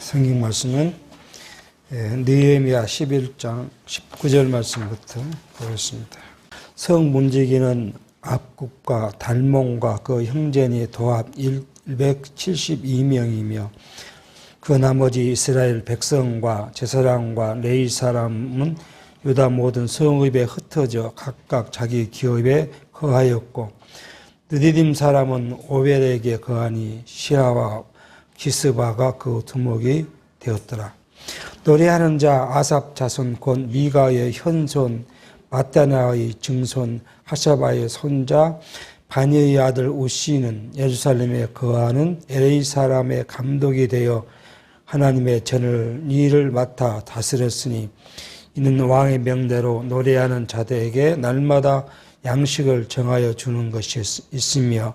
성경 말씀은 느헤미야 11장 19절 말씀부터 보겠습니다. 성 문지기는 압국과 달몬과 그 형제니 도합 172명이며 그 나머지 이스라엘 백성과 제사장과 레위 사람은 유다 모든 성읍에 흩어져 각각 자기 기업에 거하였고 느디딤 사람은 오벨에게 거하니 시아와 기스바가 그 두목이 되었더라. 노래하는 자 아삽 자손 곧 미가의 현손 마따나의 증손 하샤바의 손자 바니의 아들 우시는 예루살렘에 거하는 LA 사람의 감독이 되어 하나님의 전을 일을 맡아 다스렸으니 이는 왕의 명대로 노래하는 자들에게 날마다 양식을 정하여 주는 것이 있으며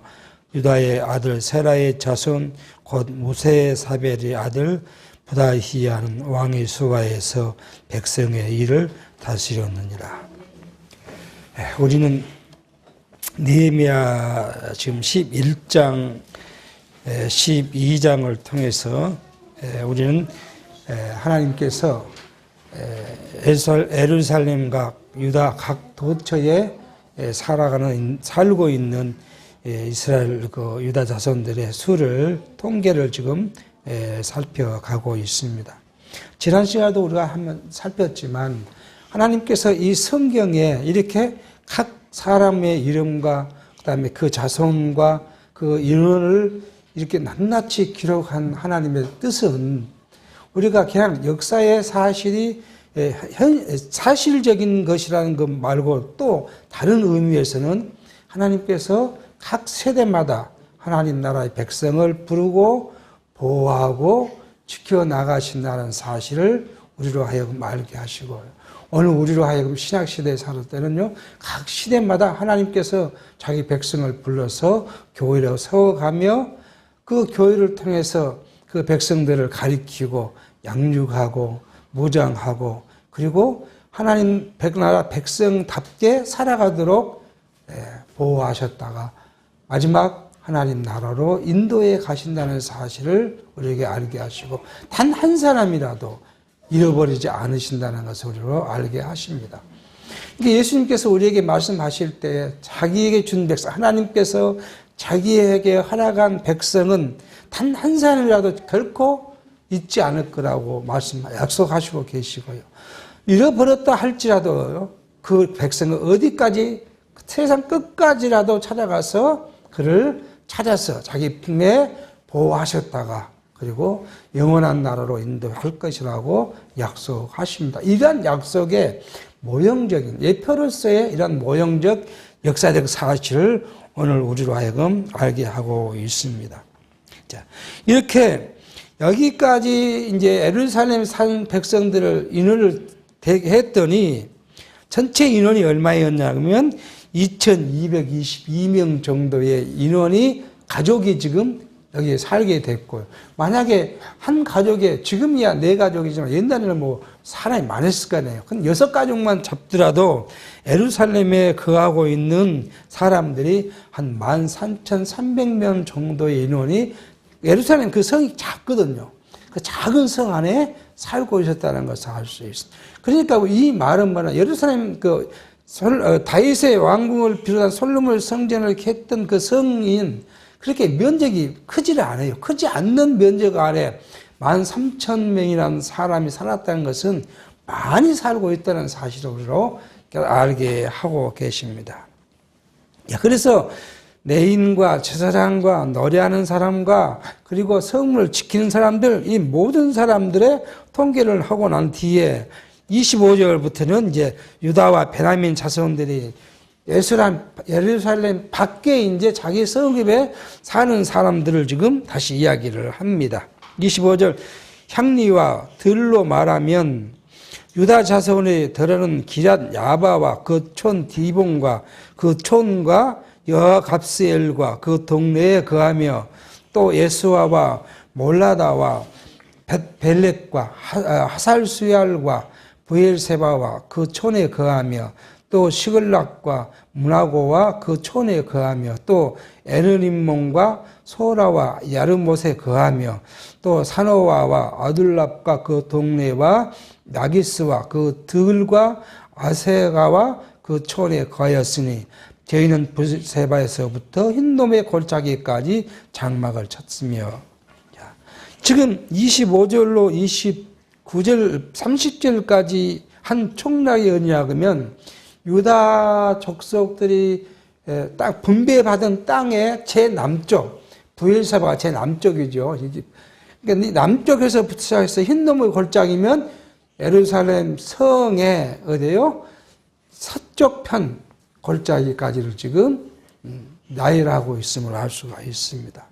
유다의 아들 세라의 자손 곧 무세의 사벨의 아들 부다히야는 왕의 수하에서 백성의 일을 다스렸느니라. 우리는 느헤미야 지금 11장 12장을 통해서 우리는 하나님께서 예루살렘과 유다 각 도처에 살고 있는 이스라엘 그 유다 자손들의 수를 통계를 지금 살펴가고 있습니다. 지난 시간에도 우리가 한번 살폈지만 하나님께서 이 성경에 이렇게 각 사람의 이름과 그다음에 그 자손과 그 인원을 이렇게 낱낱이 기록한 하나님의 뜻은 우리가 그냥 역사의 사실이 사실적인 것이라는 것 말고 또 다른 의미에서는 하나님께서 각 세대마다 하나님 나라의 백성을 부르고 보호하고 지켜나가신다는 사실을 우리로 하여금 알게 하시고 오늘 우리로 하여금 신약시대에 살을 때는요 각 시대마다 하나님께서 자기 백성을 불러서 교회로 세워가며 그 교회를 통해서 그 백성들을 가리키고 양육하고 무장하고 그리고 하나님 나라 백성답게 살아가도록 보호하셨다가 마지막 하나님 나라로 인도에 가신다는 사실을 우리에게 알게 하시고 단 한 사람이라도 잃어버리지 않으신다는 것을 우리로 알게 하십니다. 그러니까 예수님께서 우리에게 말씀하실 때 자기에게 준 백성, 하나님께서 자기에게 허락한 백성은 단 한 사람이라도 결코 잊지 않을 거라고 약속하시고 계시고요. 잃어버렸다 할지라도 그 백성은 어디까지 세상 끝까지라도 찾아가서 그를 찾아서 자기 품에 보호하셨다가 그리고 영원한 나라로 인도할 것이라고 약속하십니다. 이러한 약속의 모형적인 예표로서의 이런 모형적 역사적 사실을 오늘 우리로 하여금 알게 하고 있습니다. 자, 이렇게 여기까지 이제 예루살렘 산 백성들을 인원을 했더니 전체 인원이 얼마였냐면 2222명 정도의 인원이 가족이 지금 여기에 살게 됐고요. 만약에 한 가족에 지금이야 4가족이지만 옛날에는 뭐 사람이 많았을 거 아니에요. 그럼 6가족만 잡더라도 예루살렘에 거하고 있는 사람들이 한 13,300명 정도의 인원이 예루살렘 그 성이 작거든요. 그 작은 성 안에 살고 있었다는 것을 알 수 있습니다. 그러니까 이 말은 뭐냐 예루살렘 그 다윗의 왕궁을 비롯한 솔로몬 성전을 했던 그 성인 그렇게 면적이 크지를 않아요. 크지 않는 면적 안에 13,000명이라는 사람이 살았다는 것은 많이 살고 있다는 사실으로 알게 하고 계십니다. 그래서 레인과 제사장과 노래하는 사람과 그리고 성문을 지키는 사람들 이 모든 사람들의 통계를 하고 난 뒤에 25절부터는 이제 유다와 베냐민 자손들이 예루살렘 밖에 이제 자기 성읍에 사는 사람들을 지금 다시 이야기를 합니다. 25절 향리와 들로 말하면 유다 자손의 들어는 기랏 야바와 그 촌 디본과 그 촌과 여갑스엘과 그 동네에 거하며 또 예수아와 몰라다와 벨렛과 하살수얄과 부엘세바와 그 촌에 거하며 또 시글락과 문하고와 그 촌에 거하며 또 에르림몬과 소라와 야르못에 거하며 또 사노아와 아둘랍과 그 동네와 나기스와 그 들과 아세가와 그 촌에 거하였으니 저희는 부세바에서부터 흰놈의 골짜기까지 장막을 쳤으며. 지금 25절로 29절, 30절까지 한 총락의 언약이면 유다 족속들이 딱 분배받은 땅의 제남쪽, 부엘세바가 제남쪽이죠. 그러니까 남쪽에서부터 시작해서 흰놈의 골짜기면 예루살렘 성의 어디요? 서쪽 편 골짜기까지를 지금 나열하고 있음을 알 수가 있습니다.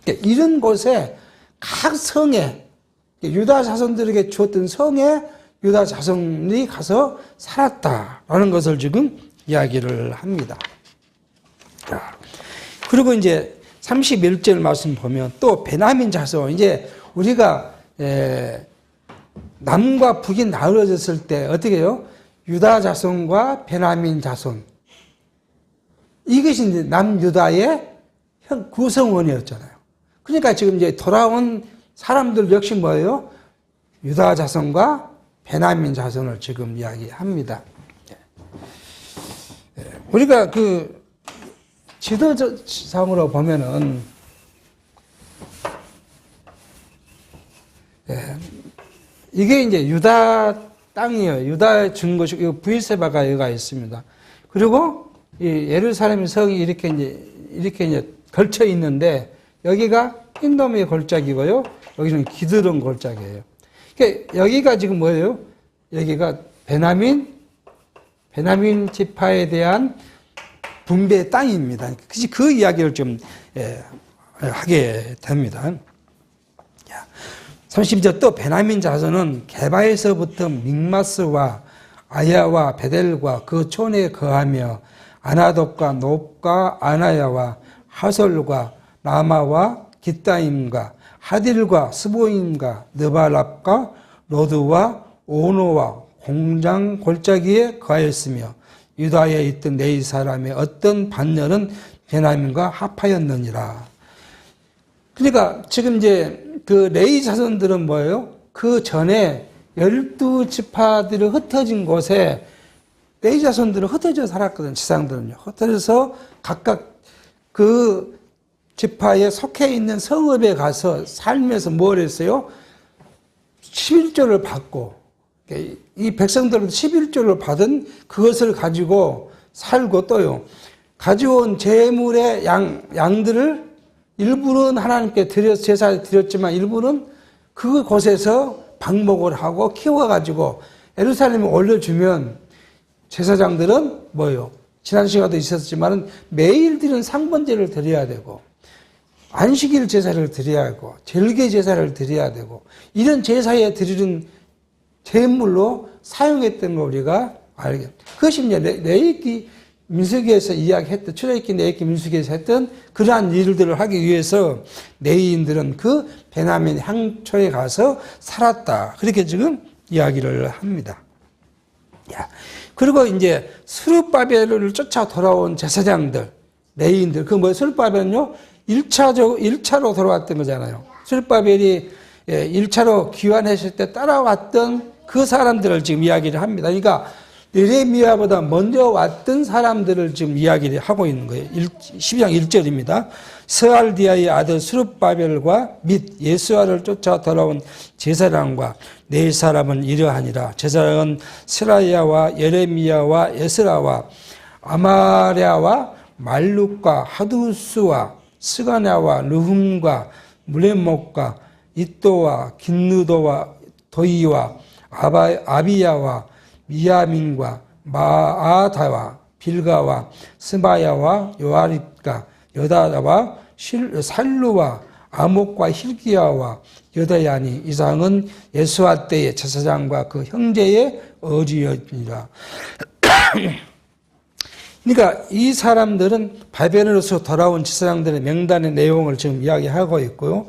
그러니까 이런 곳에 각 성에 유다 자손들에게 주었던 성에 유다 자손이 가서 살았다라는 것을 지금 이야기를 합니다. 그리고 이제 31절 말씀 보면 또 베냐민 자손, 이제 우리가 남과 북이 나누어졌을 때 어떻게 해요? 유다 자손과 베냐민 자손, 이것이 이제 남유다의 구성원이었잖아요. 그러니까 지금 이제 돌아온 사람들 역시 뭐예요? 유다 자손과 베냐민 자손을 지금 이야기합니다. 우리가 그 지도상으로 보면은 이게 이제 유다 땅이에요. 유다의 증거식, 부엘세바가 여기가 있습니다. 그리고 이 예루살렘 성이 이렇게 이제 걸쳐 있는데 여기가 흰돔의 골짜기고요. 여기는 기드론 골짜기예요. 그러니까 여기가 지금 뭐예요? 여기가 베냐민 지파에 대한 분배 땅입니다. 그 이야기를 좀 하게 됩니다. 30절 또 베냐민 자손은 게바에서부터 믹마스와 아야와 베델과 그 촌에 거하며 아나돗과 놉과 아나야와 하솔과 라마와 기타임과 하딜과 스보임과 느발랍과 로드와 오노와 공장 골짜기에 거하였으며 유다에 있던 네이 사람의 어떤 반열은 베냐민과 합하였느니라. 그러니까 지금 이제 그 레위 자손들은 뭐예요? 그 전에 12지파들이 흩어진 곳에 레위 자손들은 흩어져 살았거든요. 지상들은요. 흩어져서 각각 그 지파에 속해 있는 성읍에 가서 살면서 뭘 했어요? 11조를 받고, 이 백성들은 11조를 받은 그것을 가지고 살고 또요, 가져온 재물의 양들을 일부는 하나님께 제사에 드렸지만 일부는 그곳에서 방목을 하고 키워가지고 예루살렘에 올려주면 제사장들은 뭐예요? 지난 시간도 있었지만 매일 드리는 상번제를 드려야 되고 안식일 제사를 드려야 하고 절개 제사를 드려야 되고 이런 제사에 드리는 제물로 사용했던 거 우리가 알게. 그것이 이제 레위기 민수기에서 이야기했던, 출애굽기 레위기 민수기에서 했던 그러한 일들을 하기 위해서 레위인들은 그 베냐민 향초에 가서 살았다. 그렇게 지금 이야기를 합니다. 그리고 이제 스룹바벨을 쫓아 돌아온 제사장들, 레위인들, 그 스룹바벨은요, 1차로 돌아왔던 거잖아요. 스룹바벨이 1차로 귀환했을 때 따라왔던 그 사람들을 지금 이야기를 합니다. 그러니까 예레미야보다 먼저 왔던 사람들을 지금 이야기를 하고 있는 거예요. 12장 1절입니다. 스알디아의 아들 스룹바벨과 및 예수아를 쫓아 돌아온 제사장과 네 사람은 이러하니라. 제사장은 스라야와 예레미야와 에스라와 아마랴와 말룩과 하두스와 스가냐와 르훔과 물레목과 이또와 긴누도와 도이와 아비야와 미야민과 마아다와 빌가와 스마야와 요아립과 여다와 살루와 아목과 힐기야와 여다야니 이상은 예수아 때의 제사장과 그 형제의 어지였니라. 그러니까 이 사람들은 바벨론에서 돌아온 제사장들의 명단의 내용을 지금 이야기하고 있고요.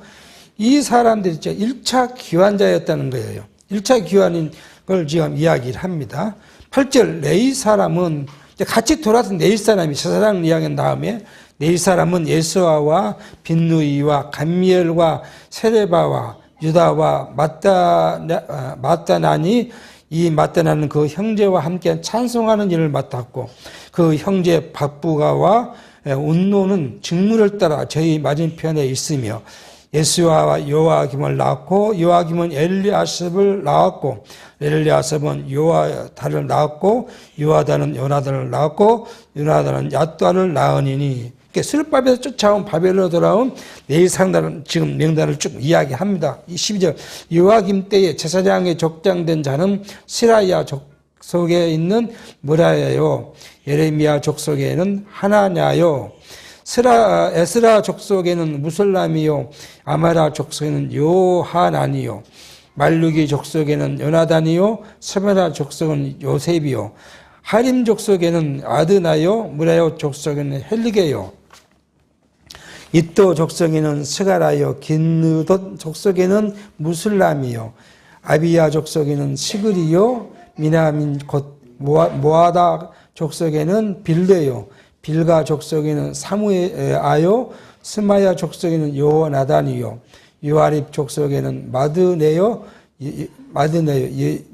이 사람들이 1차 귀환자였다는 거예요. 1차 귀환인 걸 지금 이야기를 합니다. 8절 레위 사람은 같이 돌아왔던 레위 사람이 제사장을 이야기한 다음에 네 사람은 예수아와 빈누이와 감미엘과 세레바와 유다와 마따나니 이 마따나는 그 형제와 함께 찬송하는 일을 맡았고 그 형제 박부가와 운노는 직무를 따라 저희 맞은편에 있으며 예수아와 요아김을 낳았고 요아김은 엘리아십을 낳았고 엘리아십은 요아다를 낳았고 요아다는 요나단을 낳았고 요나단은 야뚜아를 낳으니니 스룹바벨에서 쫓아온 바벨론으로 돌아온 네 사람들은 지금 명단을 쭉 이야기합니다. 12절 요아김 때에 제사장에 족장된 자는 시라야 족속에 있는 무라야요 예레미야 족속에는 하나냐요 에스라 족속에는 무슬람이요 아마라 족속에는 요하나니요 말루기 족속에는 요나단이요 스메라 족속은 요셉이요 하림 족속에는 아드나요 무라요 족속에는 헬리게요 이또 족속에는 스가라요 긴느덧 족속에는 무슬람이요 아비야 족속에는 시그리요 미나민 곧 모아다 족속에는 빌레요 빌가 족속에는 사무아요 스마야 족속에는 요나단이요 요아립 족속에는 마드네요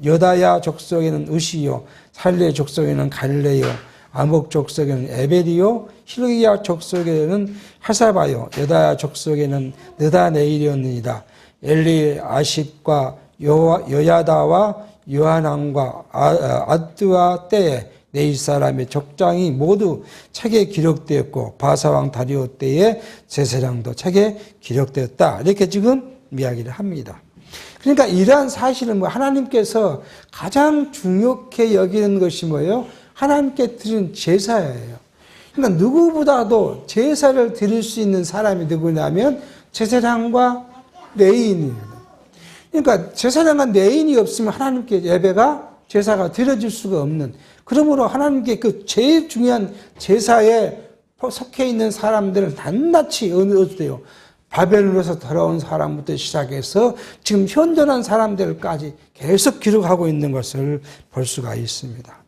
여다야 족속에는 으시요 살레 족속에는 갈레요 아목 족속에는 에벨이요 힐기야 족속에는 하사바요 여다야 족속에는 느다네일이었느니라 엘리아십과 여야다와 요하난과 아드와 때에 네 사람의 족장이 모두 책에 기록되었고 바사왕 다리오 때에 제사장도 책에 기록되었다. 이렇게 지금 이야기를 합니다. 그러니까 이러한 사실은 하나님께서 가장 중요하게 여기는 것이 뭐예요? 하나님께 드리는 제사예요. 그러니까 누구보다도 제사를 드릴 수 있는 사람이 누구냐면 제사장과 레위인입니다. 그러니까 제사장과 레위인이 없으면 하나님께 예배가 제사가 드려질 수가 없는 그러므로 하나님께 그 제일 중요한 제사에 속해 있는 사람들을 낱낱이 얻어요. 바벨론에서 돌아온 사람부터 시작해서 지금 현존한 사람들까지 계속 기록하고 있는 것을 볼 수가 있습니다.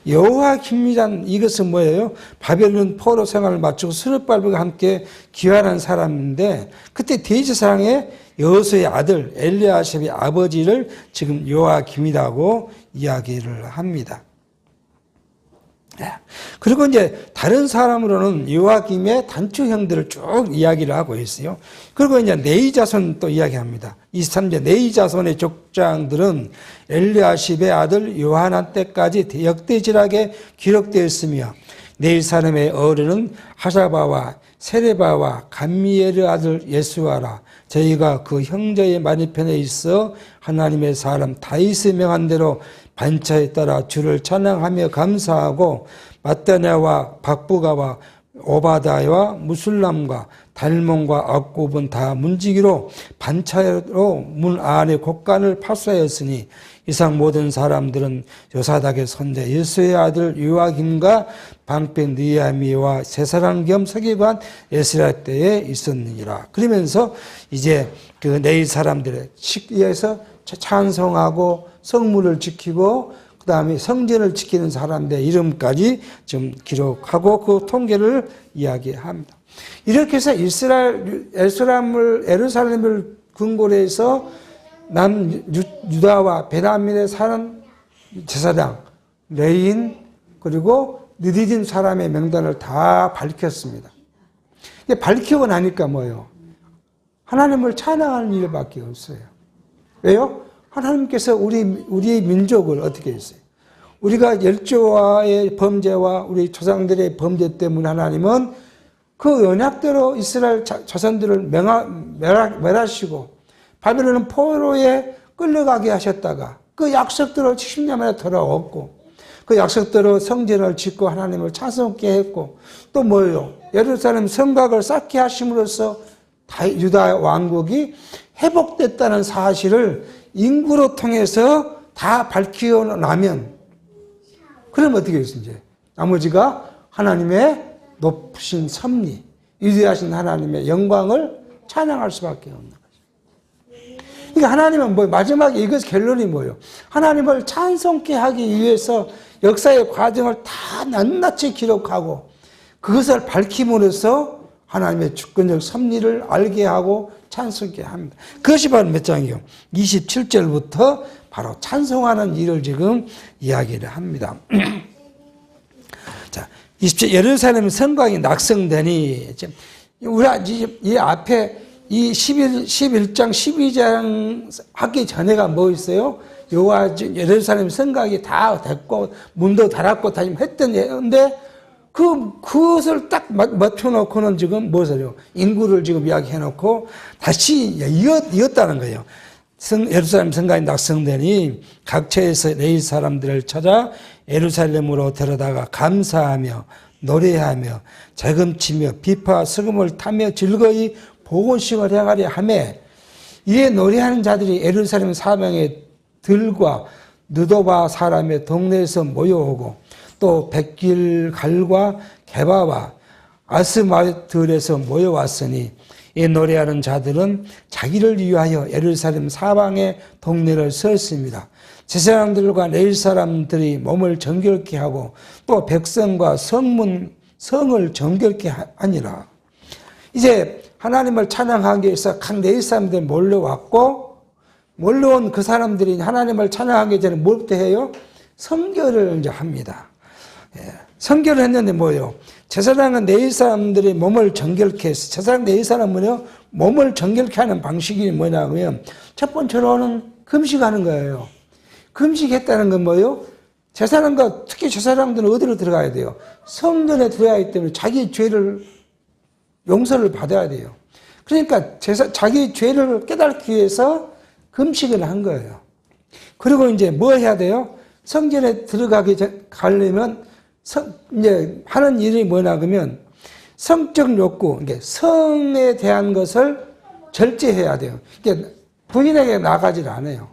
여호와김이란 이것은 뭐예요? 바벨론 포로 생활을 마치고 스룹바벨과 함께 귀환한 사람인데 그때 대제사장의 여호수아의 아들 엘리아십의 아버지를 지금 여호와김이라고 이야기를 합니다. 그리고 이제 다른 사람으로는 요아김의 단추형들을 쭉 이야기를 하고 있어요. 그리고 이제 네이 자손 또 이야기합니다. 23절 네이 자손의 족장들은 엘리아십의 아들 요하난 때까지 역대질하게 기록되어 있으며 네이 사람의 어른은 하사바와 세레바와 감미엘의 아들 예수아라. 저희가 그 형제의 맞은편에 있어 하나님의 사람 다윗의 명한 대로 반차에 따라 주를 찬양하며 감사하고 마따냐와 박부가와 오바다와 무술람과 달몬과 악굽은 다 문지기로 반차로 문 안에 곡간을 파수하였으니 이상 모든 사람들은 요사닥의 손자 예수의 아들 요아김과 방백 느야미와 세사랑 겸 서기관 에스라 때에 있었느니라. 그러면서 이제 그 네일 사람들의 식에서 찬송하고 성물을 지키고 그 다음에 성전을 지키는 사람들의 이름까지 좀 기록하고 그 통계를 이야기합니다. 이렇게 해서 예루살렘을 근거로 해서 유다와 베냐민에 사는 제사장, 레인 그리고 느디딘 사람의 명단을 다 밝혔습니다. 근데 밝히고 나니까 뭐예요? 하나님을 찬양하는 일밖에 없어요. 왜요? 하나님께서 우리의 민족을 어떻게 했어요? 우리가 열조와의 범죄와 우리 조상들의 범죄 때문에 하나님은 그 언약대로 이스라엘 자손들을 멸하시고 바벨론은 포로에 끌려가게 하셨다가 그 약속대로 70년 만에 돌아왔고 그 약속대로 성전을 짓고 하나님을 찬송케 했고 또 뭐예요? 예루살렘 성곽을 쌓게 하심으로써 유다 왕국이 회복됐다는 사실을 인구로 통해서 다 밝히고 나면 그럼 어떻게 했어요? 이제 나머지가 하나님의 높으신 섭리, 위대하신 하나님의 영광을 찬양할 수밖에 없는 거죠. 그러니까 하나님은 마지막에 이것 결론이 뭐예요? 하나님을 찬송케 하기 위해서 역사의 과정을 다 낱낱이 기록하고 그것을 밝힘으로써 하나님의 주권적 섭리를 알게 하고 찬송케 합니다. 그것이 바로 몇 장이요? 27절부터 바로 찬송하는 일을 지금 이야기를 합니다. 자, 27절 예루살렘 성곽이 낙성되니 우리가 이 앞에 이 11장 12장 하기 전에가 뭐 있어요? 여호와 예루살렘 성곽이 다 됐고 문도 닫았고 다 했던 예인데 그것을 딱 맞춰놓고는 지금 무엇을요? 인구를 지금 이야기해놓고 다시 이었다는 거예요. 예루살렘 성곽이 낙성되니 각처에서 레위 사람들을 찾아 예루살렘으로 데려다가 감사하며 노래하며 자금치며 비파 수금을 타며 즐거이 복원식을 행하려 하며 이에 노래하는 자들이 예루살렘 사방의 들과 느도바 사람의 동네에서 모여오고 또 백길갈과 게바와 아스마들에서 모여왔으니 이 노래하는 자들은 자기를 위하여 예루살렘 사방의 동네를 썼습니다. 제사장들과 레위 사람들이 몸을 정결케 하고 또 백성과 성을 정결케 하니라. 이제 하나님을 찬양하기 위해서 각 레위 사람들이 몰려왔고 몰려온 그 사람들이 하나님을 찬양하기 전에 뭘부터 해요? 성결을 이제 합니다. 성결을 했는데 뭐예요? 제사장은 레위 사람들이 몸을 정결케 해서 제사장 레위 사람은요 몸을 정결케 하는 방식이 뭐냐면 첫 번째로는 금식하는 거예요. 금식했다는 건 뭐예요? 제사장과 특히 제사장들은 어디로 들어가야 돼요? 성전에 들어가야 하기 때문에 자기 죄를 용서를 받아야 돼요. 그러니까 자기 죄를 깨닫기 위해서 금식을 한 거예요. 그리고 이제 뭐 해야 돼요? 성전에 가려면 이제 하는 일이 뭐냐 그러면 성적 욕구, 성에 대한 것을 절제해야 돼요. 그러니까 부인에게 나가질 않아요.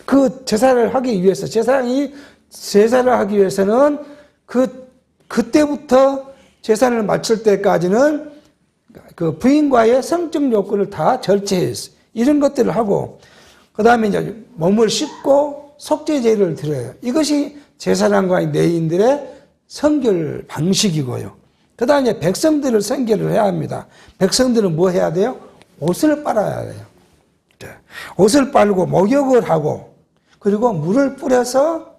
그 제사를 하기 위해서 제사장이 제사를 하기 위해서는 그때부터 제사를 마칠 때까지는 그 부인과의 성적 욕구를 다 절제했어요. 이런 것들을 하고 그 다음에 이제 몸을 씻고 속죄제를 드려요. 이것이 제사장과 레위인들의 성결 방식이고요. 그 다음에 백성들을 성결을 해야 합니다. 백성들은 뭐 해야 돼요? 옷을 빨아야 돼요. 옷을 빨고 목욕을 하고 그리고 물을 뿌려서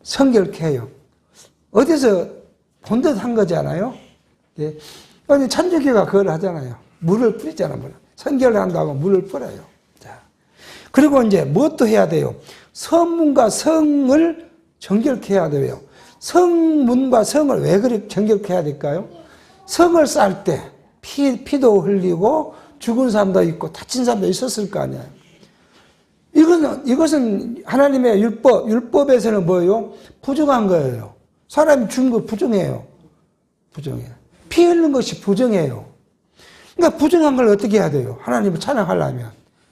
성결케 해요. 어디서 본 듯 한 거잖아요. 천주교가 그걸 하잖아요. 물을 뿌리잖아요. 성결을 한다고 물을 뿌려요. 그리고 이제 무엇도 해야 돼요? 성문과 성을 정결케 해야 돼요. 성문과 성을 왜 그렇게 정결케 해야 될까요? 성을 쌓을 때 피도 흘리고 죽은 사람도 있고 다친 사람도 있었을 거 아니에요. 이것은 하나님의 율법에서는 뭐예요? 부정한 거예요. 사람이 죽은 거 부정해요. 부정해요. 피 흘린 것이 부정해요. 그러니까 부정한 걸 어떻게 해야 돼요? 하나님을 찬양하려면.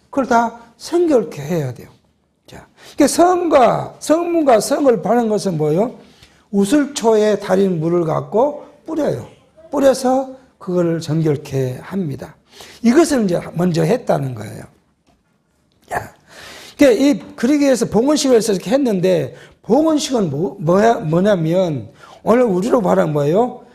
그걸 다 성결케 해야 돼요. 자, 그러니까 성문과 성을 바른 것은 뭐예요? 우슬초에 달인 물을 갖고 뿌려요. 뿌려서 그거를 정결케 합니다. 이것을 이제 먼저 했다는 거예요. 야, 그러니까 그러기 위해서 봉헌식을 이렇게 했는데 봉헌식은 뭐냐면 오늘 우리로 말하면 뭐예요?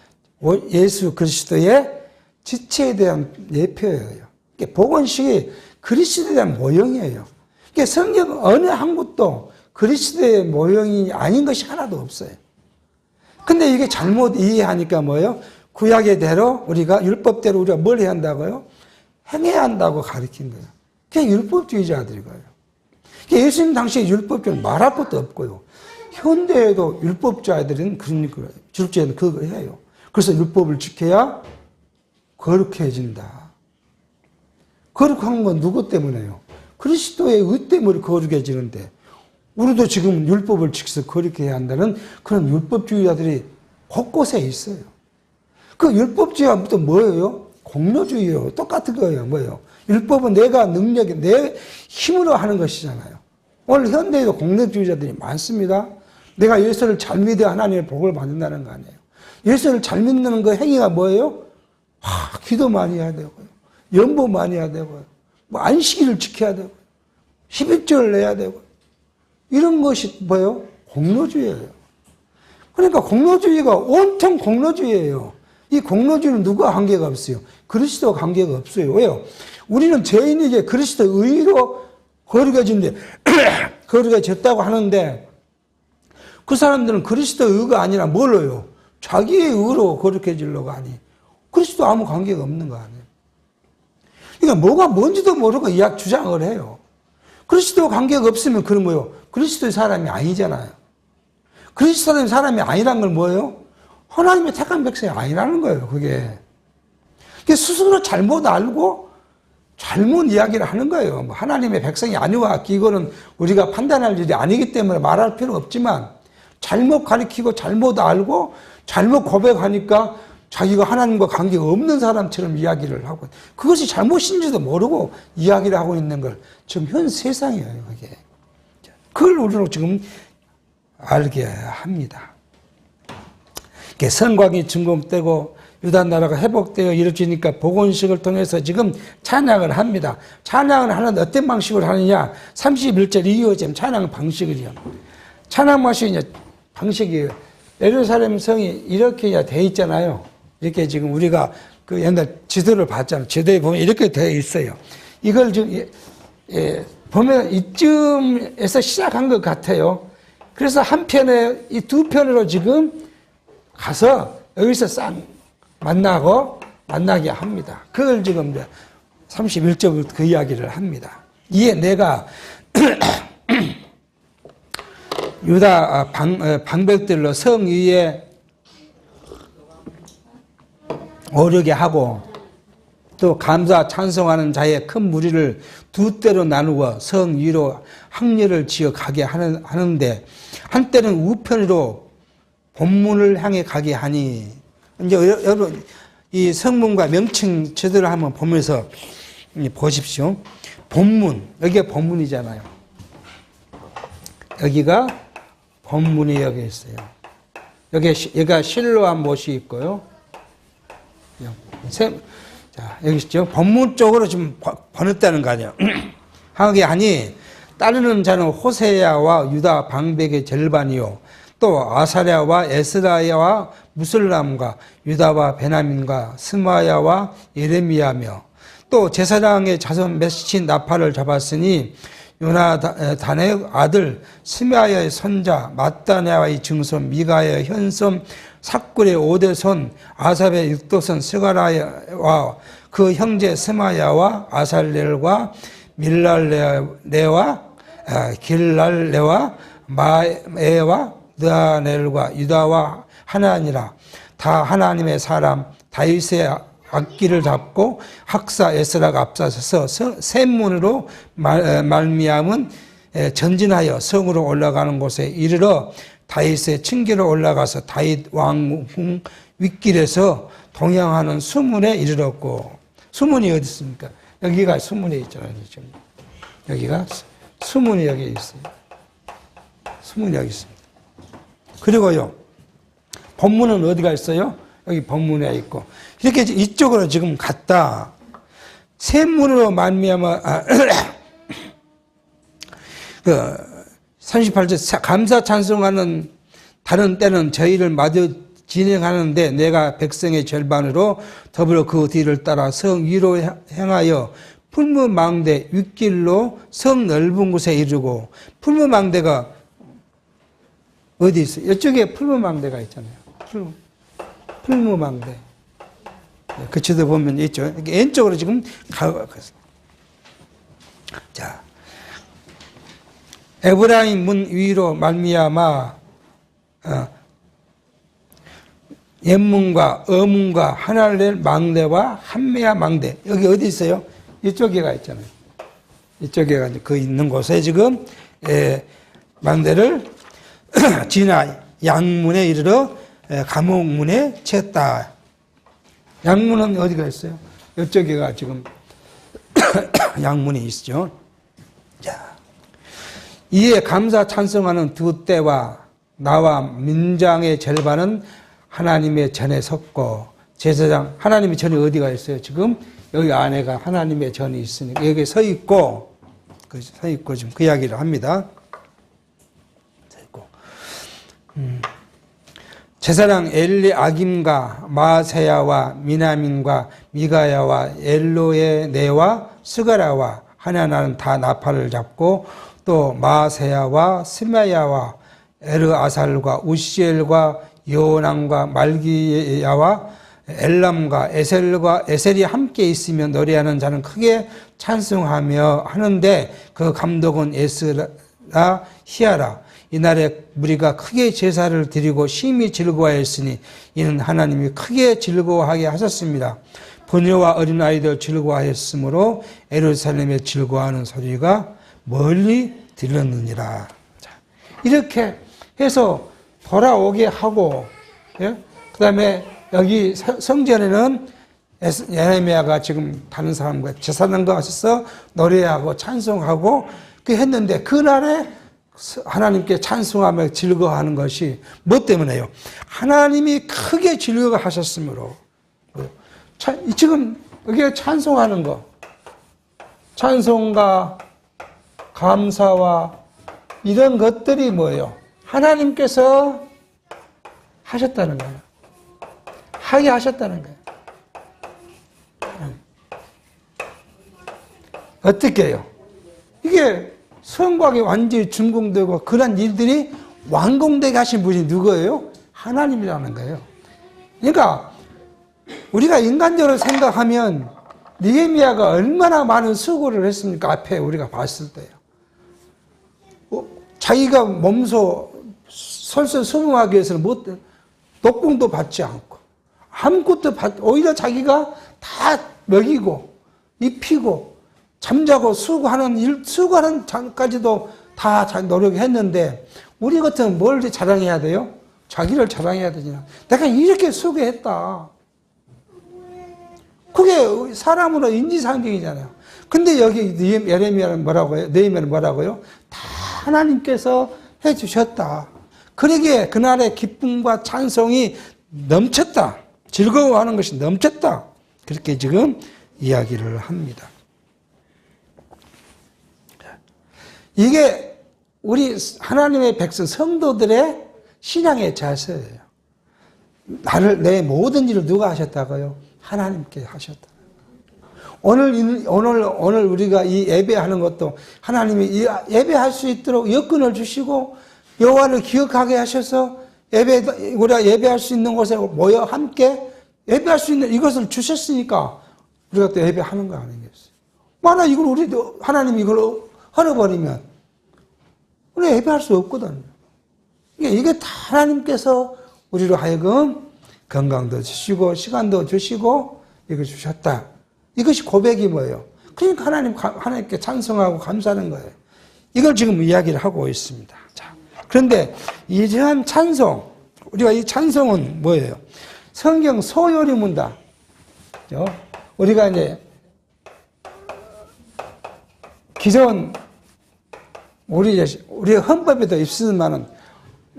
예수 그리스도의 지체에 대한 예표예요. 그러니까 봉헌식이 그리스도에 대한 모형이에요. 그러니까 성경 어느 한 곳도 그리스도의 모형이 아닌 것이 하나도 없어요. 근데 이게 잘못 이해하니까 뭐예요? 구약의 대로 우리가 율법대로 우리가 뭘 해야 한다고요? 행해야 한다고 가르친 거예요. 그냥 율법주의자들이고요. 그러니까 예수님 당시에 율법주의는 말할 것도 없고요. 현대에도 율법주의자들은 그러니까 율법주의자는 그거 해요. 그래서 율법을 지켜야 거룩해진다. 거룩한 건 누구 때문에요? 그리스도의 의 때문에 거룩해지는데 우리도 지금 율법을 지켜서 거룩해야 한다는 그런 율법주의자들이 곳곳에 있어요. 그 율법주의가 또 뭐예요? 공로주의예요. 똑같은 거예요. 뭐예요? 율법은 내가 능력이 내 힘으로 하는 것이잖아요. 오늘 현대에도 공로주의자들이 많습니다. 내가 예수를 잘 믿어 하나님의 복을 받는다는 거 아니에요. 예수를 잘 믿는 그 행위가 뭐예요? 기도 많이 해야 되고요. 연보 많이 해야 되고요. 안식일을 지켜야 되고 11조를 내야 되고 이런 것이 뭐예요? 공로주의예요. 그러니까 공로주의가 온통 공로주의예요. 이 공로주의는 누구와 관계가 없어요? 그리스도와 관계가 없어요. 왜요? 우리는 죄인에게 그리스도 의로 거룩해진데 거룩해졌다고 하는데 그 사람들은 그리스도 의가 아니라 뭘로요? 자기의 의로 거룩해지려고 하니 그리스도 아무 관계가 없는 거 아니에요. 그러니까 뭐가 뭔지도 모르고 이야기 주장을 해요. 그리스도 관계가 없으면 그런 뭐예요? 그리스도의 사람이 아니잖아요. 그리스도의 사람이 아니란 건 뭐예요? 하나님의 택한 백성이 아니라는 거예요. 그게 스스로 잘못 알고 잘못 이야기를 하는 거예요. 하나님의 백성이 아니와 이거는 우리가 판단할 일이 아니기 때문에 말할 필요는 없지만 잘못 가리키고 잘못 알고 잘못 고백하니까 자기가 하나님과 관계가 없는 사람처럼 이야기를 하고 그것이 잘못인지도 모르고 이야기를 하고 있는 걸 지금 현 세상이에요. 그게. 그걸 우리는 지금 알게 합니다. 성곽이 증공되고 유다 나라가 회복되어 이루어지니까 복원식을 통해서 지금 찬양을 합니다. 찬양을 하는데 어떤 방식으로 하느냐? 31절 이후에 지금 찬양 방식을요. 찬양 방식이 예루살렘 성이 이렇게 돼 있잖아요. 이렇게 지금 우리가 그 옛날 지도를 봤잖아요. 지도에 보면 이렇게 되어 있어요. 이걸 지금 보면 이쯤에서 시작한 것 같아요. 그래서 한 편에 이 두 편으로 지금 가서 여기서 싹 만나게 합니다. 그걸 지금 31절부터 그 이야기를 합니다. 이에 내가 유다 방백들로 성 위에 오르게 하고 또 감사 찬송하는 자의 큰 무리를 두 때로 나누어 성 위로 항례를 지어 가게 하는데 한때는 우편으로 본문을 향해 가게 하니 이제 여러분 이 성문과 명칭 제대로 한번 보면서 보십시오. 본문 여기가 본문이잖아요. 여기가 본문이 여기 있어요. 여기가 실로암 못이 있고요. 자, 여기 있죠. 본문 쪽으로 지금 번했다는 거 아니에요. 하게 하니 따르는 자는 호세야와 유다 방백의 절반이요. 또 아사랴와 에스라야와 무슬람과 유다와 베냐민과 스마야와 예레미야며 또 제사장의 자손 몇인 나팔을 잡았으니 요나단의 아들 스마야의 손자 마따냐의 증손 미가의 현손 삭굴의 5대손 아삽의 6도손 스가라와 그 형제 스마야와 아살렐과 밀랄레와 길랄레와 마에와 느아넬과 유다와 하나니라 다 하나님의 사람 다윗의 악기를 잡고 학사 에스라가 앞서서 샘문으로 말미암은 전진하여 성으로 올라가는 곳에 이르러 다윗의 층계로 올라가서 다윗 왕궁 윗길에서 동행하는 수문에 이르렀고 수문이 어디 있습니까? 여기가 수문에 있잖아요. 지금. 여기가 수문이 여기 있어요. 수문이 여기 있습니다. 그리고요 본문은 어디가 있어요? 여기 본문에 있고 이렇게 이쪽으로 지금 갔다. 샘문으로 말미암아 그 38절 감사 찬송하는 다른 때는 저희를 마저 진행하는데 내가 백성의 절반으로 더불어 그 뒤를 따라 성 위로 행하여 풀무망대 윗길로 성 넓은 곳에 이르고 풀무망대가 어디 있어요? 이쪽에 풀무망대가 있잖아요. 풀무망대. 그 지도 보면 있죠. 왼쪽으로 지금 가고 자, 에브라임 문 위로 말미암아 옛문과 어문과 하날렐 망대와 한메아 망대 여기 어디 있어요? 이쪽에가 있잖아요. 이쪽에가 그 있는 곳에 지금 망대를 지나 양문에 이르러 감옥문에 쳤다. 양문은 어디가 있어요? 이쪽에가 지금 양문이 있죠. 자, 이에 감사 찬송하는 두 때와 나와 민장의 절반은 하나님의 전에 섰고 제사장 하나님의 전이 어디가 있어요? 지금 여기 안에가 하나님의 전이 있으니까 여기 서 있고 지금 그 이야기를 합니다. 서 있고 제사장 엘리아김과 마세야와 미나민과 미가야와 엘로에네와 스가라와 하나나는 다 나팔을 잡고 또 마세야와 스마야와 에르아살과 우시엘과 요남과 말기야와 엘람과 에셀이 함께 있으며 노래하는 자는 크게 찬송하며 하는데 그 감독은 에스라 히야라. 이날에 무리가 크게 제사를 드리고 심히 즐거워했으니 이는 하나님이 크게 즐거워하게 하셨습니다. 부녀와 어린아이들 즐거워하였으므로 예루살렘에 즐거워하는 소리가 멀리 들렸느니라. 자, 이렇게 해서 돌아오게 하고, 예? 그 다음에 여기 성전에는 예레미야가 지금 다른 사람과 제사장과 와서 노래하고 찬송하고 그 했는데 그날에 하나님께 찬송하며 즐거워하는 것이 뭐 때문에요? 하나님이 크게 즐거워하셨으므로. 지금 여기에 찬송하는 거, 찬송과 감사와 이런 것들이 뭐예요? 하나님께서 하셨다는 거예요. 하게 하셨다는 거예요. 어떻게 해요? 이게 성곽이 완전히 준공되고 그런 일들이 완공되게 하신 분이 누구예요? 하나님이라는 거예요. 그러니까 우리가 인간적으로 생각하면 느헤미야가 얼마나 많은 수고를 했습니까? 앞에 우리가 봤을 때요. 자기가 몸소 설설성하기 위해서는 녹봉도 받지 않고 아무것도 오히려 자기가 다 먹이고 입히고 잠자고 수고하는 장까지도 다 노력했는데 우리 같으면 뭘 자랑해야 돼요? 자기를 자랑해야 되냐? 내가 이렇게 수고했다. 그게 사람으로 인지상정이잖아요. 근데 여기 예레미야는 뭐라고요? 느헤미야는 뭐라고요? 다 하나님께서 해주셨다. 그러기에 그날의 기쁨과 찬송이 넘쳤다. 즐거워하는 것이 넘쳤다. 그렇게 지금 이야기를 합니다. 이게 우리 하나님의 백성 성도들의 신앙의 자세예요. 내 모든 일을 누가 하셨다고요? 하나님께 하셨다. 오늘 우리가 이 예배하는 것도 하나님이 예배할 수 있도록 여건을 주시고 여호와를 기억하게 하셔서 우리가 예배할 수 있는 곳에 모여 함께 예배할 수 있는 이것을 주셨으니까 우리가 또 예배하는 거 아니겠어요? 만약 하나님이 이걸 헐어버리면 우리 예배할 수 없거든요. 이게 다 하나님께서 우리로 하여금 건강도 주시고 시간도 주시고 이걸 주셨다. 이것이 고백이 뭐예요? 그러니까 하나님께 찬송하고 감사하는 거예요. 이걸 지금 이야기를 하고 있습니다. 자, 그런데 이러한 찬송, 우리가 이 찬송은 뭐예요? 성경 소요리 문답. 우리가 이제 기존 우리 헌법에도 있으면은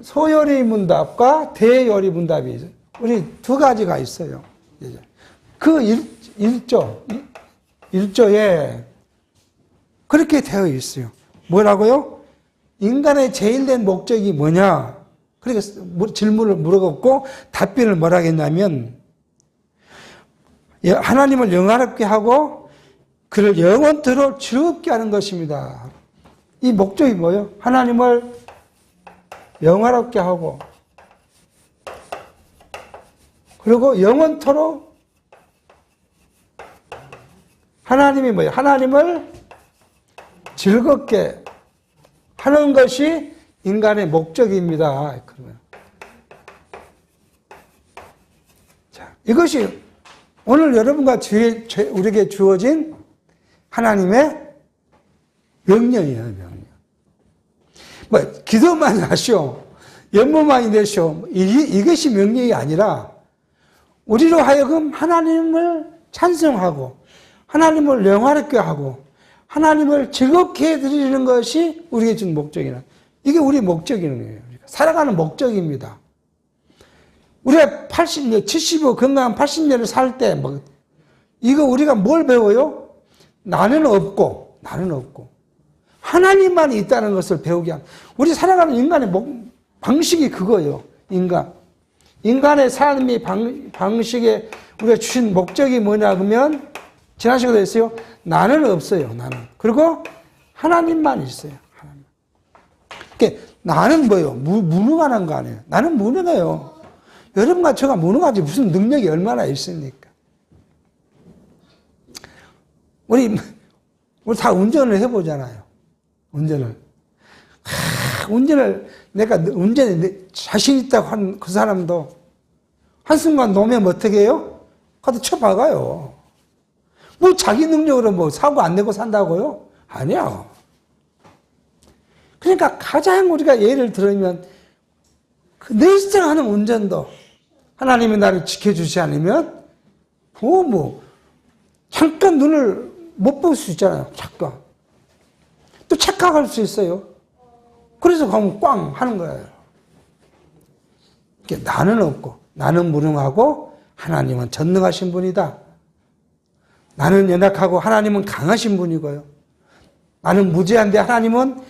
소요리 문답과 대요리 문답이 있어요. 우리 두 가지가 있어요. 그 일조에 그렇게 되어 있어요. 뭐라고요? 인간의 제일된 목적이 뭐냐? 그러니까 질문을 물어봤고 답변을 뭐라 했냐면 하나님을 영화롭게 하고 그를 영원토록 즐겁게 하는 것입니다. 이 목적이 뭐예요? 하나님을 영화롭게 하고 그리고 영원토록 하나님이 뭐예요? 하나님을 즐겁게 하는 것이 인간의 목적입니다. 그러면 자, 이것이 오늘 여러분과 우리에게 주어진 하나님의 명령이에요, 명령. 기도만 하시오, 연모만 되시오, 이것이 명령이 아니라 우리로 하여금 하나님을 찬송하고 하나님을 영화롭게 하고 하나님을 즐겁게 해드리는 것이 우리에게 준 목적이라. 이게 우리의 목적이는 거예요. 살아가는 목적입니다. 우리가 80년, 70년, 건강한 80년을 살 때, 이거 우리가 뭘 배워요? 나는 없고. 하나님만 있다는 것을 배우게 하는. 우리 살아가는 인간의 방식이 그거예요. 인간. 인간의 삶의 방식에 우리가 주신 목적이 뭐냐 그러면 지난 시간에 했어요. 나는 없어요. 나는. 그리고 하나님만 있어요. 하나님. 그러니까 나는 뭐예요? 무능한 거 아니에요. 나는 무능해요. 여러분과 저가 무능하지 무슨 능력이 얼마나 있습니까? 우리 다 운전을 해보잖아요. 운전을 내가 운전에 자신 있다고 한 그 사람도 한순간 놓으면 어떻게 해요? 가서 쳐박아요. 뭐 자기 능력으로 뭐 사고 안 내고 산다고요? 아니야. 그러니까 가장 우리가 예를 들으면 그 내성하는 운전도 하나님이 나를 지켜주지 않으면 뭐 잠깐 눈을 못 볼 수 있잖아요. 잠깐. 또 착각할 수 있어요. 그래서 가면 꽝 하는 거예요. 나는 없고 나는 무능하고 하나님은 전능하신 분이다. 나는 연약하고 하나님은 강하신 분이고요. 나는 무죄한데 하나님은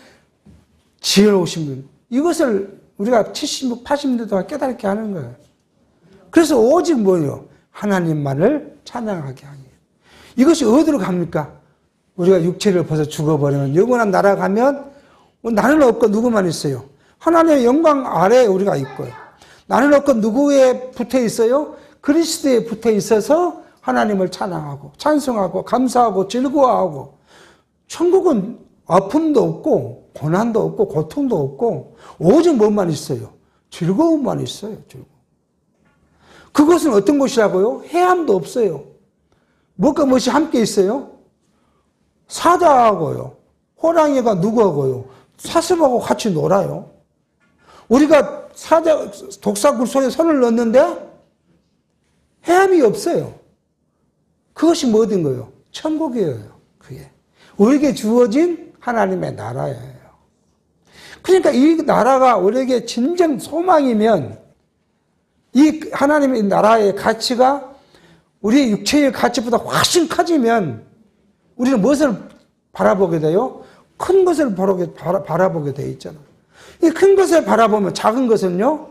지혜로우신 분. 이것을 우리가 70, 80년 동안 깨닫게 하는 거예요. 그래서 오직 뭐예요? 하나님만을 찬양하게 하기. 이것이 어디로 갑니까? 우리가 육체를 벗어 죽어버리면 영원한 나라 가면 나는 없고 누구만 있어요? 하나님의 영광 아래에 우리가 있고요. 나는 없고 누구에 붙어 있어요? 그리스도에 붙어 있어서 하나님을 찬양하고 찬송하고 감사하고 즐거워하고 천국은 아픔도 없고 고난도 없고 고통도 없고 오직 뭐만 있어요? 즐거움만 있어요. 즐거움. 그것은 어떤 곳이라고요? 해함도 없어요. 무엇과 무엇이 함께 있어요? 사자하고요. 호랑이가 누구하고요? 사슴하고 같이 놀아요. 우리가 사자 독사굴 속에 손을 넣었는데 해함이 없어요. 그것이 뭐든 거예요? 천국이에요. 그게 우리에게 주어진 하나님의 나라예요. 그러니까 이 나라가 우리에게 진정 소망이면 이 하나님의 나라의 가치가 우리의 육체의 가치보다 훨씬 커지면 우리는 무엇을 바라보게 돼요? 큰 것을 바라보게 돼 있잖아요. 이 큰 것을 바라보면 작은 것은요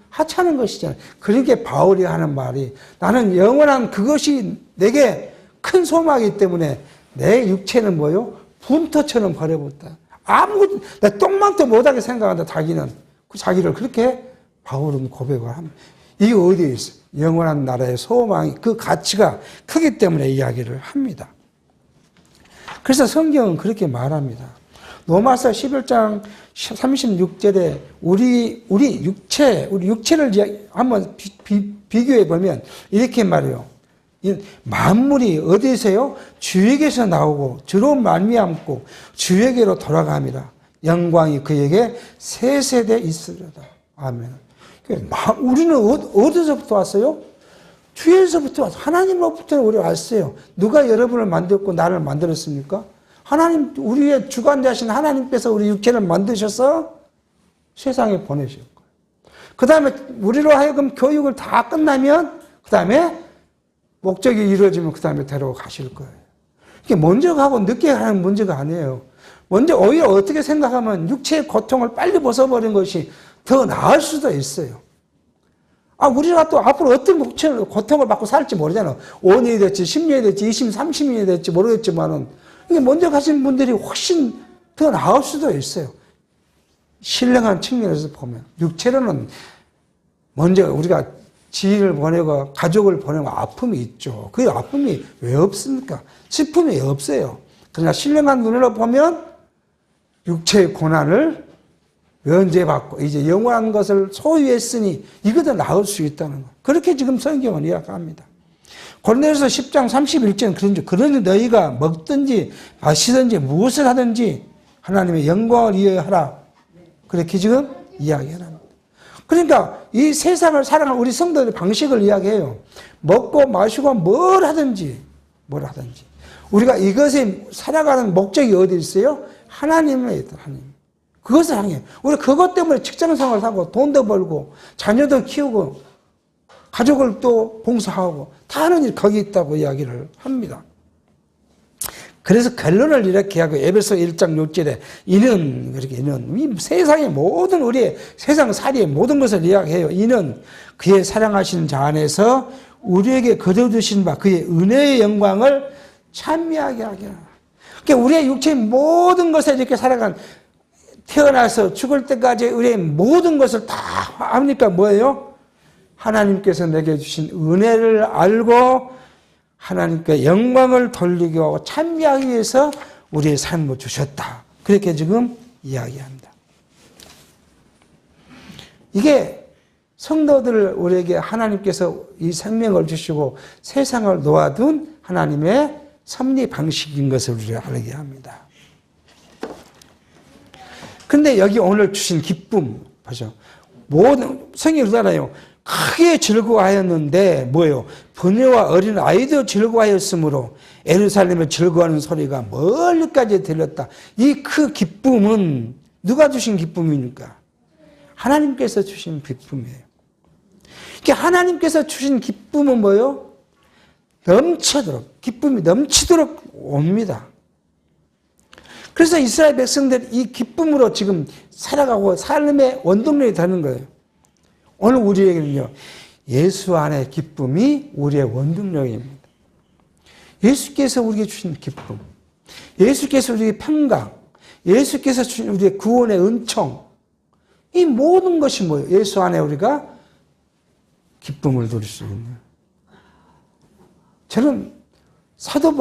하찮은 것이잖아요. 그러니까 바울이 하는 말이 나는 영원한 그것이 내게 큰 소망이기 때문에 내 육체는 뭐요? 분터처럼 버려봤다. 아무것도 내 똥만도 못하게 생각한다. 자기는 그 자기를 그렇게 바울은 고백을 합니다. 이게 어디에 있어요? 영원한 나라의 소망이 그 가치가 크기 때문에 이야기를 합니다. 그래서 성경은 그렇게 말합니다. 로마서 11장 36절에 우리 육체를 한번 비교해 보면 이렇게 말해요. 만물이 어디에서요? 주에게서 나오고 주로 말미암고 주에게로 돌아갑니다. 영광이 그에게 세세대 있으리로다. 아멘. 우리는 어디서부터 왔어요? 주에서부터 왔어요. 하나님으로부터 우리 왔어요. 누가 여러분을 만들었고 나를 만들었습니까? 하나님, 우리의 주관자신 하나님께서 우리 육체를 만드셔서 세상에 보내실 거예요. 그 다음에 우리로 하여금 교육을 다 끝나면 그 다음에 목적이 이루어지면 그 다음에 데려가실 거예요. 이게 먼저 가고 늦게 가는 문제가 아니에요. 먼저 오히려 어떻게 생각하면 육체의 고통을 빨리 벗어버린 것이 더 나을 수도 있어요. 우리가 또 앞으로 어떤 고통을 받고 살지 모르잖아요. 5년이 될지 10년이 될지 20년, 30년이 될지 모르겠지만은 이게 먼저 가신 분들이 훨씬 더 나을 수도 있어요. 신령한 측면에서 보면. 육체로는 먼저 우리가 지인을 보내고 가족을 보내고 아픔이 있죠. 그 아픔이 왜 없습니까? 슬픔이 없어요. 그러나 신령한 눈으로 보면 육체의 고난을 면제받고 이제 영원한 것을 소유했으니 이것도 나을 수 있다는 것. 그렇게 지금 성경은 이야기합니다. 고린도전서 10장 31절은 그러니 너희가 먹든지 마시든지 무엇을 하든지 하나님의 영광을 위하여하라. 그렇게 지금 이야기합니다. 그러니까 이 세상을 살아가는 우리 성도들의 방식을 이야기해요. 먹고 마시고 뭘 하든지 우리가 이것에 살아가는 목적이 어디 있어요? 하나님에 있다. 하나님. 그것을 향해. 우리 그것 때문에 직장생활을 하고 돈도 벌고 자녀도 키우고 가족을 또 봉사하고 다 하는 일 거기 있다고 이야기를 합니다. 그래서 결론을 이렇게 하고 에베소 1장 6절에 이는 이 세상의 모든 우리의 세상 살이의 모든 것을 이야기해요. 이는 그의 사랑하시는 자 안에서 우리에게 거둬두신 바 그의 은혜의 영광을 찬미하게 하게 하라. 그러니까 우리의 육체의 모든 것에 이렇게 살아간 태어나서 죽을 때까지 우리의 모든 것을 다 합니까? 뭐예요? 하나님께서 내게 주신 은혜를 알고 하나님께 영광을 돌리기 하고 찬미하기 위해서 우리의 삶을 주셨다. 그렇게 지금 이야기합니다. 이게 성도들 우리에게 하나님께서 이 생명을 주시고 세상을 놓아둔 하나님의 섭리 방식인 것을 우리가 알게 합니다. 그런데 여기 오늘 주신 기쁨, 보죠. 모든, 성경이 그러잖아요. 크게 즐거워하였는데, 뭐예요? 부녀와 어린 아이도 즐거워하였으므로 예루살렘에 즐거워하는 소리가 멀리까지 들렸다. 이 그 기쁨은 누가 주신 기쁨입니까? 하나님께서 주신 기쁨이에요. 이게 하나님께서 주신 기쁨은 뭐예요? 넘치도록, 기쁨이 넘치도록 옵니다. 그래서 이스라엘 백성들이 이 기쁨으로 지금 살아가고 삶의 원동력이 되는 거예요. 오늘 우리에게는요, 예수 안의 기쁨이 우리의 원동력입니다. 예수께서 우리에게 주신 기쁨, 예수께서 우리에게 평강, 예수께서 주신 우리의 구원의 은총, 이 모든 것이 뭐예요? 예수 안에 우리가 기쁨을 누릴 수 있는. 저는 사도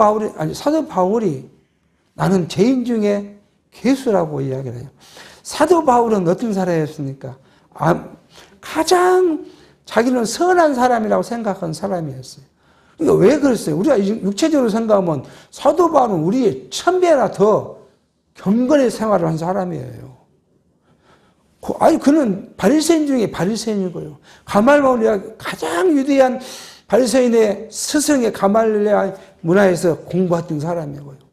바울이 나는 죄인 중에 괴수라고 이야기를 해요. 사도 바울은 어떤 사람이었습니까? 가장 자기는 선한 사람이라고 생각한 사람이었어요. 그러니까 왜 그랬어요? 우리가 육체적으로 생각하면 사도 바울은 우리의 1000배나 더 경건의 생활을 한 사람이에요. 그는 바리새인 중에 바리새인이고요. 가말리엘이 가장 위대한 바리새인의 스승의 가말리엘 문화에서 공부했던 사람이고요.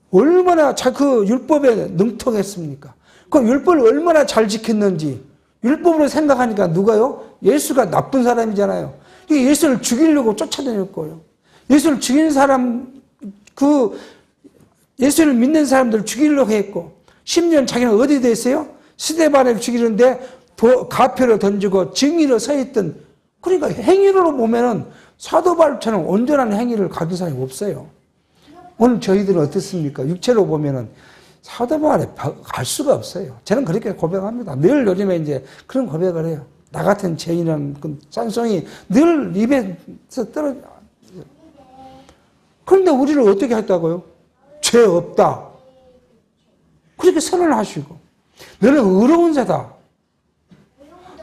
얼마나 그 율법에 능통했습니까? 그 율법을 얼마나 잘 지켰는지 율법으로 생각하니까 누가요? 예수가 나쁜 사람이잖아요. 예수를 죽이려고 쫓아다녔고요. 예수를 죽이는 사람, 예수를 믿는 사람들 죽이려고 했고, 심지어 자기는 어디 됐어요? 스데반을 죽이는데 가표를 던지고 증인으로 서 있던, 그러니까 행위로 보면은 사도 바울처럼 온전한 행위를 가진 사람이 없어요. 오늘 저희들은 어떻습니까? 육체로 보면은 사도 바울에 갈 수가 없어요. 저는 그렇게 고백합니다. 늘 요즘에 이제 그런 고백을 해요. 나 같은 죄인은 그 찬송이 늘 입에서 떨어져. 그런데 우리를 어떻게 했다고요? 죄 없다. 그렇게 선언하시고, 너는 의로운 자다.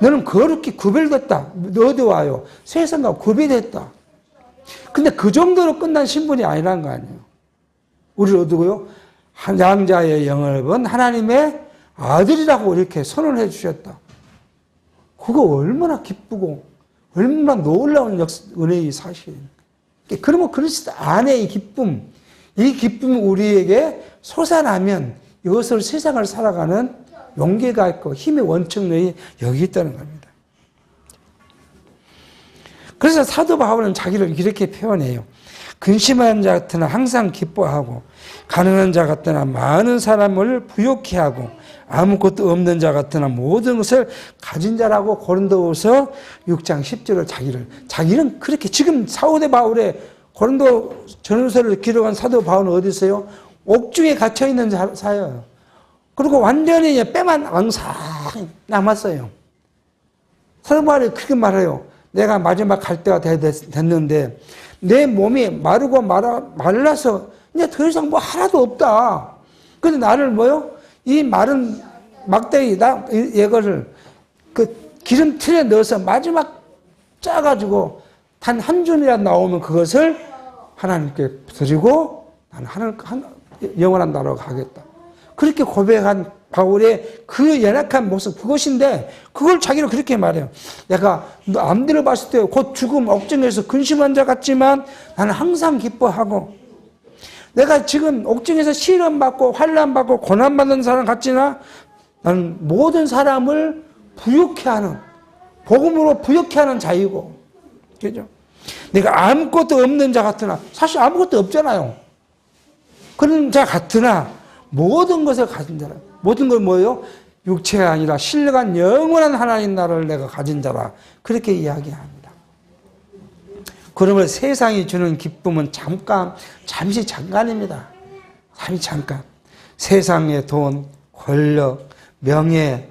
너는 거룩히 구별됐다. 너 어디 와요? 세상과 구별됐다. 근데 그 정도로 끝난 신분이 아니라는 거 아니에요. 우리를 어디고요? 양자의 영을 하나님의 아들이라고 이렇게 선언해 주셨다. 그거 얼마나 기쁘고 얼마나 놀라운 은혜의 사실입니까? 그러면 그리스도 안에 이 기쁨이 우리에게 솟아나면 이것을 세상을 살아가는 용기가 있고 힘의 원천이 여기 있다는 겁니다. 그래서 사도 바울은 자기를 이렇게 표현해요. 근심한 자 같으나 항상 기뻐하고 가난한 자 같으나 많은 사람을 부욕케 하고 아무것도 없는 자 같으나 모든 것을 가진 자라고 고린도후서 6장 10절을 자기는 그렇게 지금 사도 바울의 고린도 전후서를 기록한 사도 바울은 어디 있어요? 옥중에 갇혀 있는 사예요. 그리고 완전히 뼈만 앙상 남았어요. 사도 바울이 그렇게 말해요. 내가 마지막 갈 때가 됐는데 내 몸이 마르고 말라서 이제 더 이상 뭐 하나도 없다. 근데 나를 뭐요? 이 마른 막대기 이거를 그 기름틀에 넣어서 마지막 짜가지고 단 한 줌이라도 나오면 그것을 하나님께 드리고 나는 영원한 나라로 가겠다. 그렇게 고백한 바울의 그 연약한 모습, 그것인데, 그걸 자기는 그렇게 말해요. 내가 남들을 봤을 때 곧 죽음 옥중에서 근심한 자 같지만 나는 항상 기뻐하고, 내가 지금 옥중에서 시련받고 환난받고 고난받는 사람 같지나 나는 모든 사람을 부욕케 하는, 복음으로 부욕케 하는 자이고, 그죠? 내가 아무것도 없는 자 같으나, 사실 아무것도 없잖아요. 그런 자 같으나 모든 것을 가진 자라. 모든 걸 뭐예요? 육체가 아니라 신령한 영원한 하나님 나라를 내가 가진 자라. 그렇게 이야기합니다. 그러므로 세상이 주는 기쁨은 잠시 잠깐입니다. 잠깐. 세상의 돈, 권력, 명예,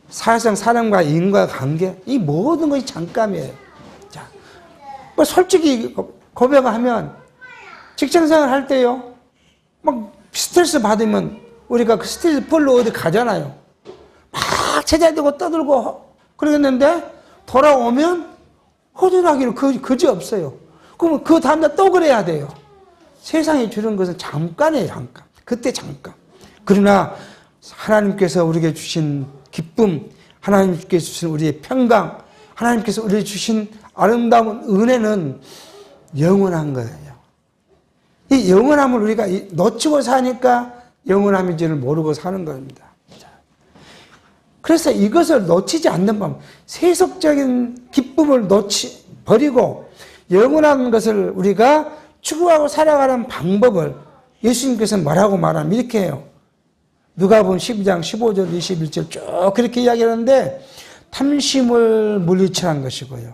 사실상 사람과 인과관계, 이 모든 것이 잠깐이에요. 자, 뭐 솔직히 고백하면 직장생활 할 때요, 막 스트레스 받으면 우리가 그 스트레스 풀러 어디 가잖아요. 막 제자되고 떠들고 그러겠는데 돌아오면 허전하기를 그지 없어요. 그러면 그 다음날 또 그래야 돼요. 세상에 주는 것은 잠깐이에요, 잠깐. 그때 잠깐. 그러나 하나님께서 우리에게 주신 기쁨, 하나님께서 주신 우리의 평강, 하나님께서 우리에게 주신 아름다운 은혜는 영원한 거예요. 이 영원함을 우리가 놓치고 사니까 영원함인지를 모르고 사는 겁니다. 그래서 이것을 놓치지 않는 방법, 세속적인 기쁨을 버리고 영원한 것을 우리가 추구하고 살아가는 방법을 예수님께서 뭐라고 말하면 이렇게 해요. 누가복음 12장 15절 21절 쭉 그렇게 이야기하는데 탐심을 물리치는 것이고요.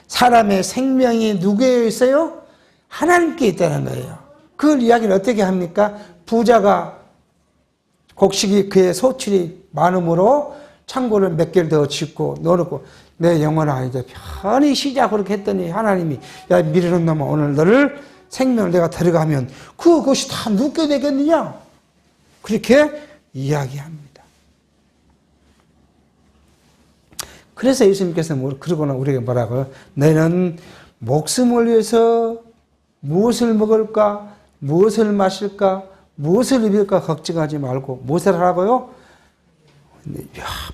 사람의 생명이 누구에 있어요? 하나님께 있다는 거예요. 그걸 이야기를 어떻게 합니까? 부자가 곡식이 그의 소출이 많음으로 창고를 몇 개를 더 짓고 넣어놓고 내 영혼아 이제 편히 쉬자 그렇게 했더니 하나님이 야 미련한 놈아 오늘 너를 생명을 내가 데려가면 그것이 다 눕게 되겠느냐? 그렇게 이야기합니다. 그래서 예수님께서 그러고는 우리에게 뭐라고요? 너는 목숨을 위해서 무엇을 먹을까? 무엇을 마실까? 무엇을 입을까? 걱정하지 말고 무엇을 하라고요?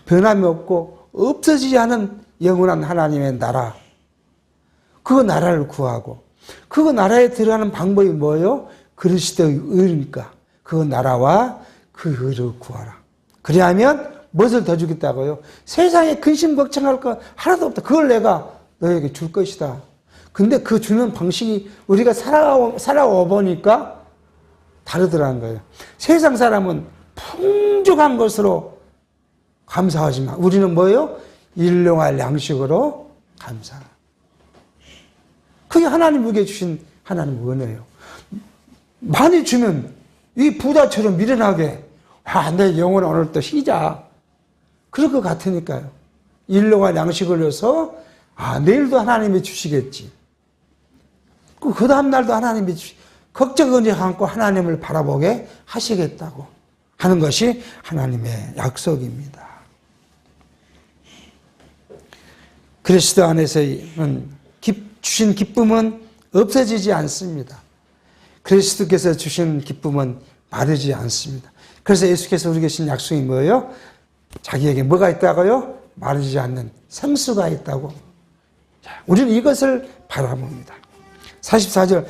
변함이 없고 없어지지 않은 영원한 하나님의 나라. 그 나라를 구하고 그 나라에 들어가는 방법이 뭐예요? 그리스도의 의니까 그 나라와 그 의를 구하라. 그리하면 무엇을 더 주겠다고요? 세상에 근심 걱정할 거 하나도 없다. 그걸 내가 너에게 줄 것이다. 근데 그 주는 방식이 우리가 살아와 보니까 다르더라는 거예요. 세상 사람은 풍족한 것으로 감사하지만 우리는 뭐예요? 일용할 양식으로 감사. 그게 하나님 우리에게 주신 하나님 은혜예요. 많이 주면 이 부자처럼 미련하게 내 영혼을 오늘 또 쉬자. 그럴 것 같으니까요. 일용할 양식을 위해서 내일도 하나님이 주시겠지. 그 다음 날도 하나님이 걱정을 안고 하나님을 바라보게 하시겠다고 하는 것이 하나님의 약속입니다. 그리스도 안에서 주신 기쁨은 없어지지 않습니다. 그리스도께서 주신 기쁨은 마르지 않습니다. 그래서 예수께서 우리에게 주신 약속이 뭐예요? 자기에게 뭐가 있다고요? 마르지 않는 생수가 있다고. 우리는 이것을 바라봅니다. 44절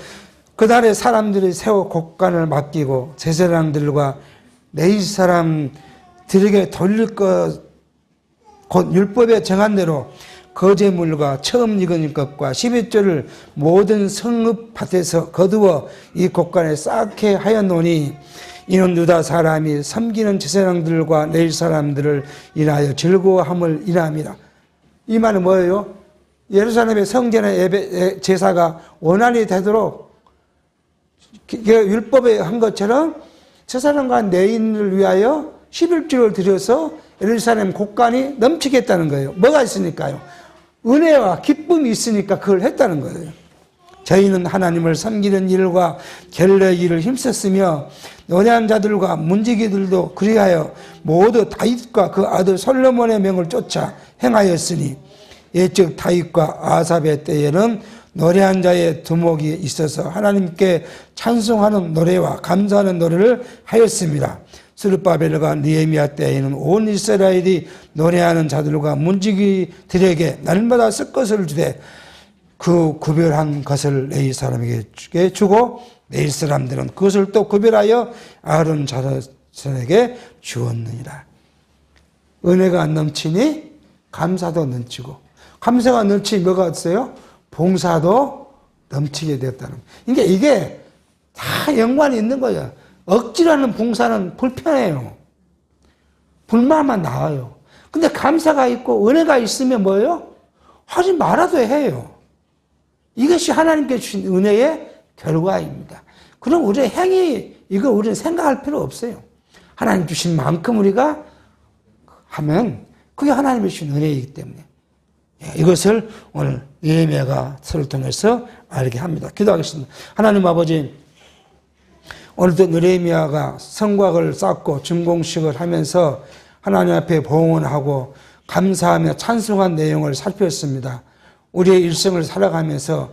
그날에 사람들이 세워 곡간을 맡기고 제사장들과 레위 사람들에게 돌릴 것 곧 율법에 정한 대로 거제물과 처음 익은 것과 11조를 모든 성읍밭에서 거두어 이 곡간에 쌓게 하였노니 이는 유다 사람이 섬기는 제사장들과 레위 사람들을 인하여 즐거워함을 인함이라. 이 말은 뭐예요? 예루살렘의 성전의 제사가 원활히 되도록 율법에 한 것처럼 제사장과 레위인을 위하여 11조를 들여서 예루살렘 곡간이 넘치겠다는 거예요. 뭐가 있으니까요? 은혜와 기쁨이 있으니까 그걸 했다는 거예요. 저희는 하나님을 섬기는 일과 결례의 일을 힘썼으며 노래한 자들과 문지기들도 그리하여 모두 다윗과 그 아들 솔로몬의 명을 쫓아 행하였으니 예적 다윗과 아삽의 때에는 노래한 자의 두목이 있어서 하나님께 찬송하는 노래와 감사하는 노래를 하였습니다. 스룹바벨과 느헤미야 때에는 온 이스라엘이 노래하는 자들과 문지기들에게 날마다 쓸 것을 주되 그 구별한 것을 레위 사람에게 주고 레위 사람들은 그것을 또 구별하여 아론 자손에게 주었느니라. 은혜가 넘치니 감사도 넘치고 감사가 넘치니 뭐가 없어요? 봉사도 넘치게 되었다는 거예요. 이게 다 연관이 있는 거예요. 억지로 하는 봉사는 불편해요. 불만만 나와요. 근데 감사가 있고 은혜가 있으면 뭐예요? 하지 말아도 해요. 이것이 하나님께 주신 은혜의 결과입니다. 그럼 우리의 행위, 이거 우리는 생각할 필요 없어요. 하나님 주신 만큼 우리가 하면 그게 하나님이 주신 은혜이기 때문에 이것을 오늘 예레미야가 서를 통해서 알게 합니다. 기도하겠습니다. 하나님 아버지, 오늘도 예레미야가 성곽을 쌓고 준공식을 하면서 하나님 앞에 봉헌하고 감사하며 찬송한 내용을 살폈습니다. 우리의 일생을 살아가면서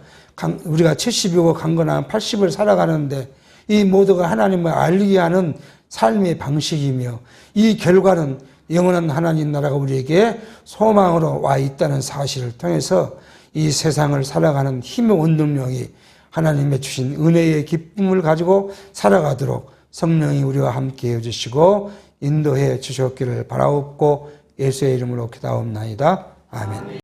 우리가 70이고 강건한 80을 살아가는데 이 모두가 하나님을 알게 하는 삶의 방식이며 이 결과는 영원한 하나님 나라가 우리에게 소망으로 와 있다는 사실을 통해서 이 세상을 살아가는 힘의 원동력이 하나님의 주신 은혜의 기쁨을 가지고 살아가도록 성령이 우리와 함께 해주시고 인도해 주셨기를 바라옵고 예수의 이름으로 기도하옵나이다. 아멘.